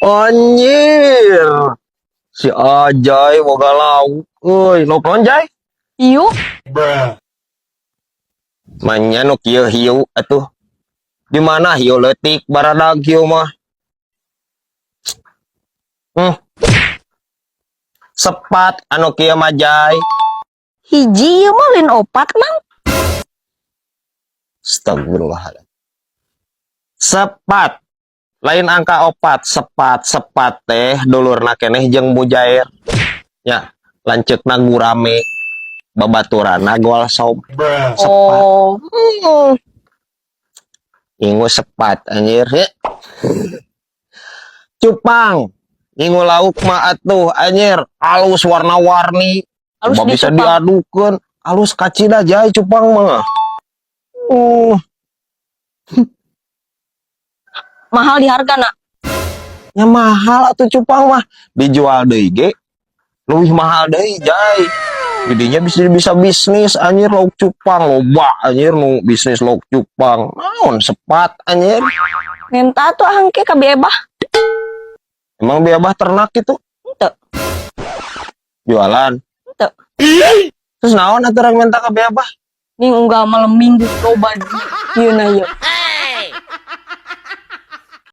Anjir, si Ajay boga lauk. Euy, lauk naon Jay? Hiu. Manya nu kieu hiu atuh. Di mana hiu leutik baradag hiu mah? Sepat anu kieu mah Jay. Hiji ieu mah lain opat mang. Astagfirullahaladzim. Sepat. Lain angka opat, sepat teh dulurna keneh jeung mujair. Ya, lanceukna gurame. Babaturana goal som. Sepat. Oh. Ingu sepat anjir. Cupang. Ingu lauk mah atuh anjir. Alus warna-warni. Alus bisa dicupang. diadukeun. Alus kacida Jay cupang mah. Mahal di harga nak. Ya mahal atuh cupang mah. Dijual deui ge leuwih mahal deui Jay. Jadinya bisa bisnis anjir lauk cupang loba anjir nu bisnis lauk cupang. Naon sepat anjir. Minta tuh angke ka bebah. Emang biabah ternak itu Henteu. jualan. Henteu. Terus naon atuh rek minta ka biabah? Ning unggah malam minggu loba di ieu na ieu.